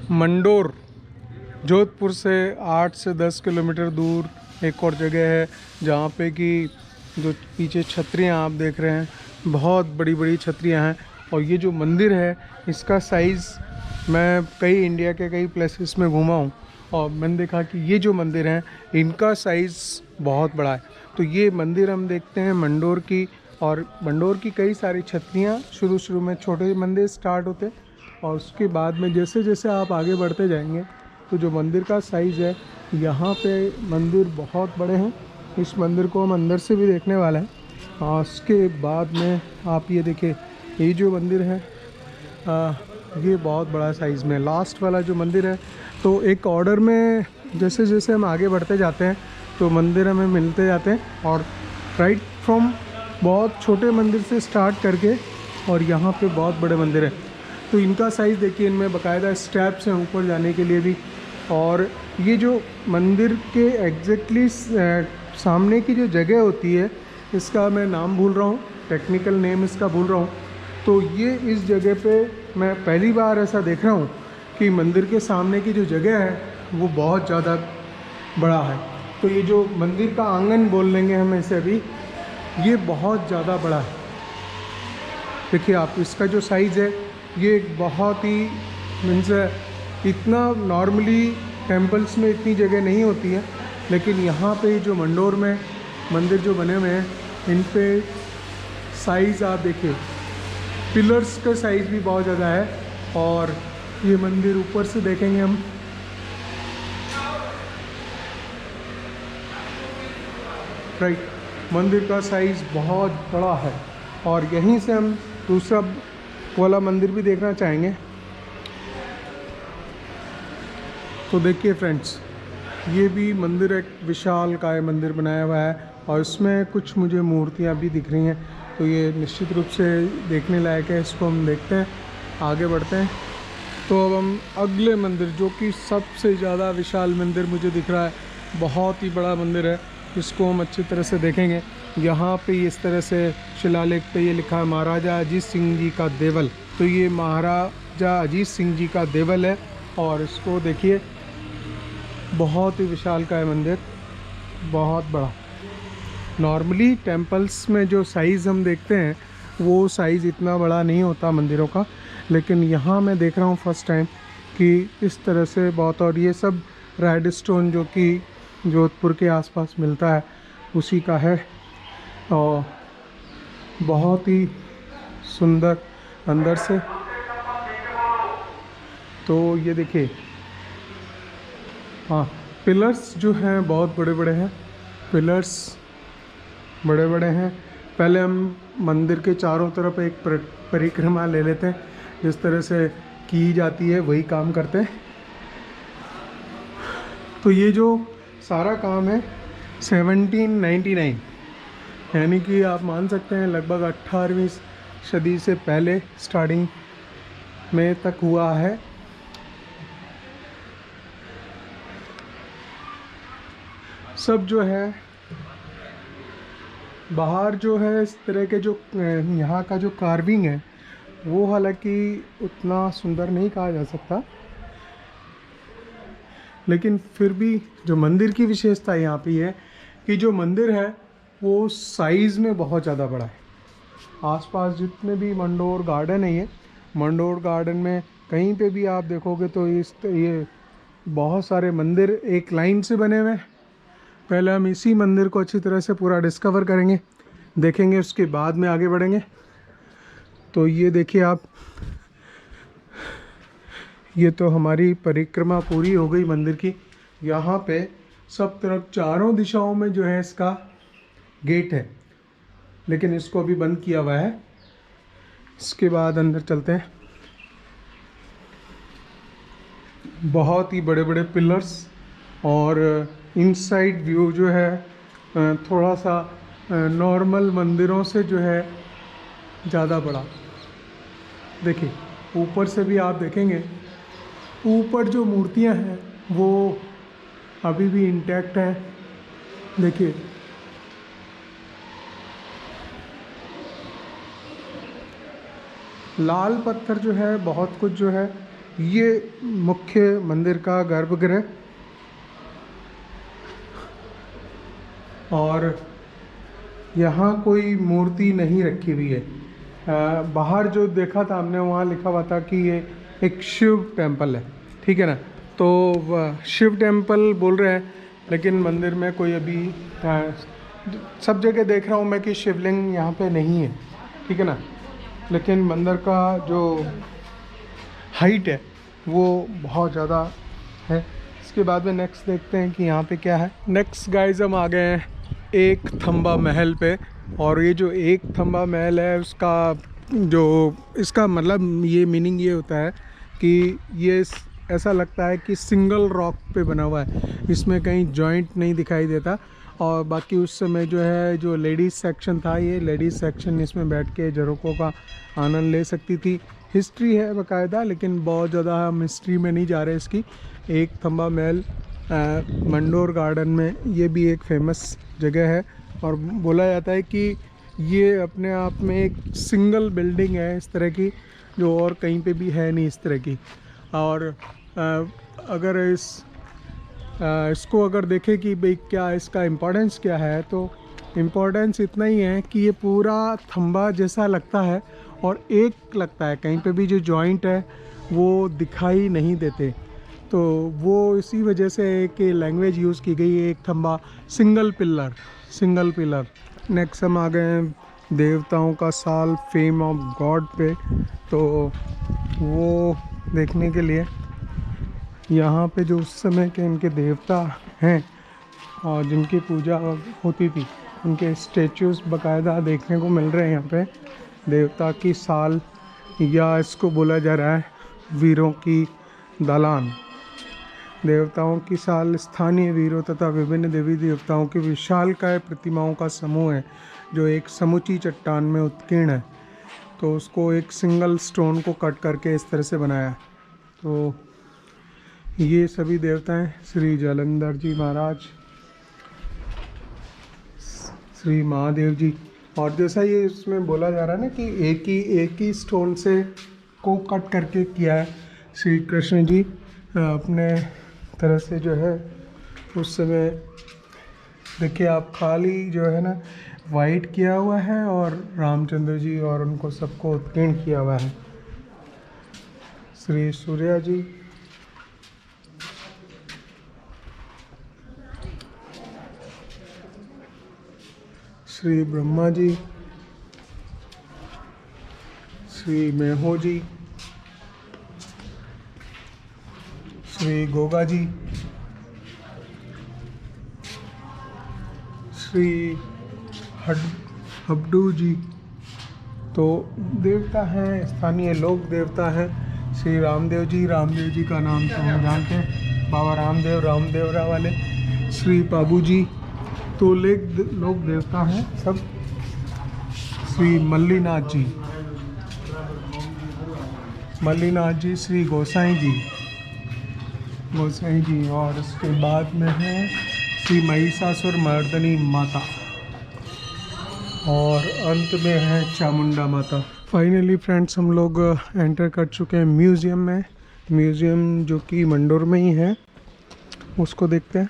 मंडोर जोधपुर से 8 से 10 किलोमीटर दूर एक और जगह है जहाँ पे कि जो पीछे छतरियाँ आप देख रहे हैं, बहुत बड़ी बड़ी छतरियाँ हैं। और ये जो मंदिर है इसका साइज़, मैं कई इंडिया के कई प्लेसेस में घूमा हूँ और मैंने देखा कि ये जो मंदिर हैं इनका साइज़ बहुत बड़ा है। तो ये मंदिर हम देखते हैं मंडोर की, और मंडोर की कई सारी छतरियाँ शुरू में छोटे मंदिर स्टार्ट होते और उसके बाद में जैसे जैसे आप आगे बढ़ते जाएंगे तो जो मंदिर का साइज़ है, यहाँ पे मंदिर बहुत बड़े हैं। इस मंदिर को हम अंदर से भी देखने वाले हैं। और उसके बाद में आप ये देखिए, ये जो मंदिर है ये बहुत बड़ा साइज़ में लास्ट वाला जो मंदिर है। तो एक ऑर्डर में जैसे जैसे हम आगे बढ़ते जाते हैं तो मंदिर हमें मिलते जाते हैं, और राइट फ्रॉम बहुत छोटे मंदिर से स्टार्ट करके और यहाँ पे बहुत बड़े मंदिर है। तो इनका साइज़ देखिए, इनमें बाकायदा स्टेप्स हैं ऊपर जाने के लिए भी। और ये जो मंदिर के एग्जैक्टली सामने की जो जगह होती है, इसका मैं नाम भूल रहा हूँ, टेक्निकल नेम इसका भूल रहा हूँ। तो ये इस जगह पे मैं पहली बार ऐसा देख रहा हूँ कि मंदिर के सामने की जो जगह है वो बहुत ज़्यादा बड़ा है। तो ये जो मंदिर का आंगन बोल लेंगे हम इसे अभी, ये बहुत ज़्यादा बड़ा है। देखिए आप, इसका जो साइज़ है ये बहुत ही मीन्स इतना नॉर्मली टेम्पल्स में इतनी जगह नहीं होती है, लेकिन यहाँ पे जो मंडोर में मंदिर जो बने हुए हैं इन पे साइज़ आप देखिए, पिलर्स का साइज़ भी बहुत ज़्यादा है। और ये मंदिर ऊपर से देखेंगे हम, राइट, मंदिर का साइज़ बहुत बड़ा है। और यहीं से हम दूसरा वाला मंदिर भी देखना चाहेंगे। तो देखिए फ्रेंड्स, ये भी मंदिर एक विशाल काय मंदिर बनाया हुआ है और इसमें कुछ मुझे मूर्तियाँ भी दिख रही हैं। तो ये निश्चित रूप से देखने लायक है, इसको हम देखते हैं, आगे बढ़ते हैं। तो अब हम अगले मंदिर, जो कि सबसे ज़्यादा विशाल मंदिर मुझे दिख रहा है, बहुत ही बड़ा मंदिर है, इसको हम अच्छी तरह से देखेंगे। यहाँ पे इस तरह से शिलालेख पे ये लिखा है महाराजा अजीत सिंह जी का देवल। तो ये महाराजा अजीत सिंह जी का देवल है और इसको देखिए, बहुत ही विशाल का है मंदिर, बहुत बड़ा। नॉर्मली टेम्पल्स में जो साइज़ हम देखते हैं वो साइज़ इतना बड़ा नहीं होता मंदिरों का, लेकिन यहाँ मैं देख रहा हूँ फर्स्ट टाइम कि इस तरह से बहुत। और ये सब रेड स्टोन जो कि जोधपुर के आसपास मिलता है उसी का है, और बहुत ही सुंदर अंदर से। तो ये देखिए, हाँ, पिलर्स जो हैं बहुत बड़े बड़े हैं, पिलर्स बड़े बड़े हैं। पहले हम मंदिर के चारों तरफ एक परिक्रमा ले लेते हैं, जिस तरह से की जाती है वही काम करते हैं। तो ये जो सारा काम है 1799, यानी कि आप मान सकते हैं लगभग 18वीं सदी से पहले स्टार्टिंग में तक हुआ है। सब जो है बाहर जो है इस तरह के जो यहाँ का जो कार्विंग है वो हालांकि उतना सुंदर नहीं कहा जा सकता, लेकिन फिर भी जो मंदिर की विशेषता यहाँ पे है कि जो मंदिर है वो साइज़ में बहुत ज़्यादा बड़ा है। आसपास जितने भी मंडोर गार्डन है, ये मंडोर गार्डन में कहीं पे भी आप देखोगे तो ये बहुत सारे मंदिर एक लाइन से बने हुए हैं। पहले हम इसी मंदिर को अच्छी तरह से पूरा डिस्कवर करेंगे, देखेंगे, उसके बाद में आगे बढ़ेंगे। तो ये देखिए आप, ये तो हमारी परिक्रमा पूरी हो गई मंदिर की। यहाँ पे सब तरफ चारों दिशाओं में जो है इसका गेट है, लेकिन इसको अभी बंद किया हुआ है। इसके बाद अंदर चलते हैं। बहुत ही बड़े बड़े पिलर्स, और इनसाइड व्यू जो है थोड़ा सा नॉर्मल मंदिरों से जो है ज़्यादा बड़ा। देखिए ऊपर से भी आप देखेंगे, ऊपर जो मूर्तियां हैं वो अभी भी इंटैक्ट है। देखिए लाल पत्थर जो है, बहुत कुछ जो है ये मुख्य मंदिर का गर्भगृह, और यहाँ कोई मूर्ति नहीं रखी हुई है। बाहर जो देखा था हमने वहाँ लिखा हुआ था कि ये एक शिव टेम्पल है, ठीक है ना। तो शिव टेम्पल बोल रहे हैं, लेकिन मंदिर में कोई अभी सब जगह देख रहा हूँ मैं कि शिवलिंग यहाँ पे नहीं है, ठीक है ना। लेकिन मंदिर का जो हाइट है वो बहुत ज़्यादा है। इसके बाद में नेक्स्ट देखते हैं कि यहाँ पे क्या है। नेक्स्ट गाइस हम आ गए हैं एक थंबा महल पे, और ये जो एक थंबा महल है उसका जो इसका मतलब ये मीनिंग ये होता है कि ये ऐसा लगता है कि सिंगल रॉक पे बना हुआ है, इसमें कहीं जॉइंट नहीं दिखाई देता। और बाकी उस समय जो है जो लेडीज़ सेक्शन था, ये लेडीज़ सेक्शन इसमें बैठ के झरोकों का आनंद ले सकती थी। हिस्ट्री है बाकायदा, लेकिन बहुत ज़्यादा हम हिस्ट्री में नहीं जा रहे इसकी। एक थंबा महल मंडोर गार्डन में, ये भी एक फेमस जगह है, और बोला जाता है कि ये अपने आप में एक सिंगल बिल्डिंग है इस तरह की, जो और कहीं पे भी है नहीं इस तरह की। और अगर इसको अगर देखें कि भाई क्या इसका इम्पोर्टेंस क्या है, तो इम्पोर्टेंस इतना ही है कि ये पूरा थंबा जैसा लगता है और एक लगता है, कहीं पे भी जो जॉइंट है वो दिखाई नहीं देते। तो वो इसी वजह से एक लैंग्वेज यूज़ की गई है, एक थंबा सिंगल पिलर। नेक्स्ट हम आ गए हैं देवताओं का साल, फेम ऑफ गॉड पे। तो वो देखने के लिए यहाँ पे जो उस समय के इनके देवता हैं और जिनकी पूजा होती थी, उनके स्टेच्यूज बाकायदा देखने को मिल रहे हैं यहाँ पे। देवता की साल, या इसको बोला जा रहा है वीरों की दालान। देवताओं की साल स्थानीय वीरों तथा विभिन्न देवी देवताओं की विशालकाय प्रतिमाओं का समूह है, जो एक समूची चट्टान में उत्कीर्ण है। तो उसको एक सिंगल स्टोन को कट करके इस तरह से बनाया है। तो ये सभी देवता हैं, श्री जालंधर जी महाराज, श्री महादेव जी। और जैसा ये इसमें बोला जा रहा है ना कि एक ही स्टोन से को कट करके किया है श्री कृष्ण जी अपने तरह से जो है उस समय। देखिए आप, खाली जो है ना वाइट किया हुआ है, और रामचंद्र जी और उनको सबको उत्कीर्ण किया हुआ है। श्री सूर्या जी, श्री ब्रह्मा जी, श्री मेहो जी, श्री गोगा जी, श्री हब्डू जी। तो देवता हैं, स्थानीय लोक देवता हैं। श्री रामदेव जी का नाम तो हम जानते हैं, बाबा रामदेव वाले। श्री बाबू जी, तो लोक देवता हैं सब। श्री मल्लीनाथ जी, श्री गोसाई जी, और इसके बाद में है श्री महिषासुर मर्दनी माता, और अंत में है चामुंडा माता। फाइनली फ्रेंड्स, हम लोग एंटर कर चुके हैं म्यूज़ियम में। म्यूज़ियम जो कि मंडोर में ही है, उसको देखते हैं।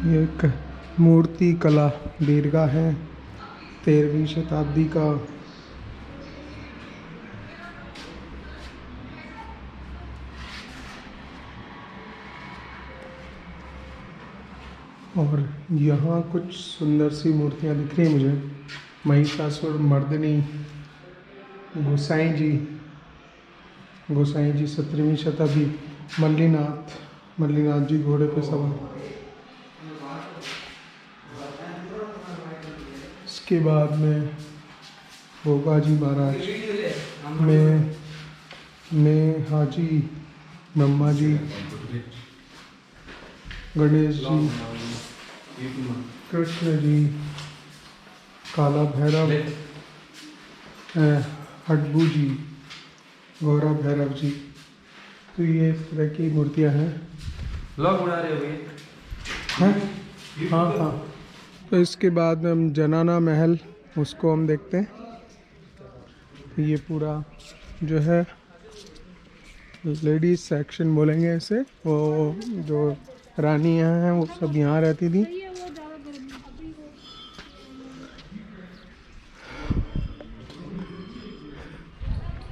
ये एक मूर्ति कला दीर्घा है, 13वीं शताब्दी का। और यहाँ कुछ सुंदर सी मूर्तियाँ दिख रही हैं मुझे। महिषासुर मर्दिनी, गोसाई जी 17वीं शताब्दी, मल्लीनाथ जी घोड़े पे सवार। इसके बाद में गोगा जी महाराज, में हाजी, ब्रह्मा जी, गणेश जी, कृष्ण जी, काला भैरव, हड्बू जी, गौरा भैरव जी। तो ये इस तरह की मूर्तियाँ हैं। लोग उड़ा रहे हो हाँ। तो इसके बाद हम जनाना महल उसको हम देखते हैं। ये पूरा जो है लेडीज सेक्शन बोलेंगे इसे, वो जो रानियां हैं वो सब यहाँ रहती थी।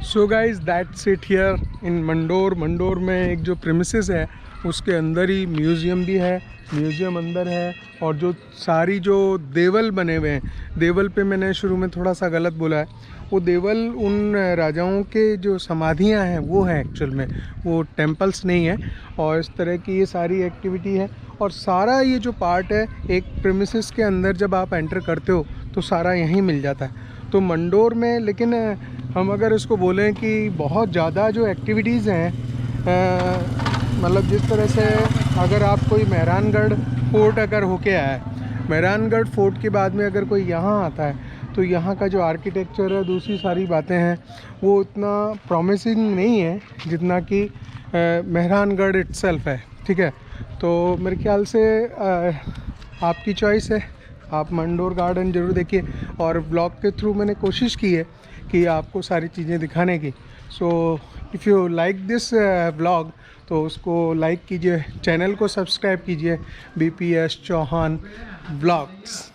So guys that's it here in Mandore. Mandore में एक जो प्रेमिसेस है उसके अंदर ही म्यूज़ियम भी है, म्यूज़ियम अंदर है। और जो सारी जो देवल बने हुए हैं, देवल पे मैंने शुरू में थोड़ा सा गलत बोला है, वो देवल उन राजाओं के जो समाधियां हैं वो है एक्चुअल में, वो टेम्पल्स नहीं है। और इस तरह की ये सारी एक्टिविटी है। और सारा ये जो पार्ट है एक प्रेमिसेस के अंदर जब आप एंटर करते हो तो सारा यहीं मिल जाता है। तो मंडोर में लेकिन हम अगर इसको बोलें कि बहुत ज़्यादा जो एक्टिविटीज़ हैं, मतलब जिस तरह से अगर आप कोई मेहरानगढ़ फोर्ट अगर होके आया है, मेहरानगढ़ फोर्ट के बाद में अगर कोई यहाँ आता है तो यहाँ का जो आर्किटेक्चर है, दूसरी सारी बातें हैं, वो इतना प्रॉमिसिंग नहीं है जितना कि मेहरानगढ़ इट्सेल्फ है। ठीक है, तो मेरे ख्याल से आपकी चॉइस है, आप मंडोर गार्डन ज़रूर देखिए। और ब्लॉग के थ्रू मैंने कोशिश की है कि आपको सारी चीज़ें दिखाने की। So if you like this blog तो उसको लाइक कीजिए, चैनल को सब्सक्राइब कीजिए, BPS चौहान ब्लॉग्स।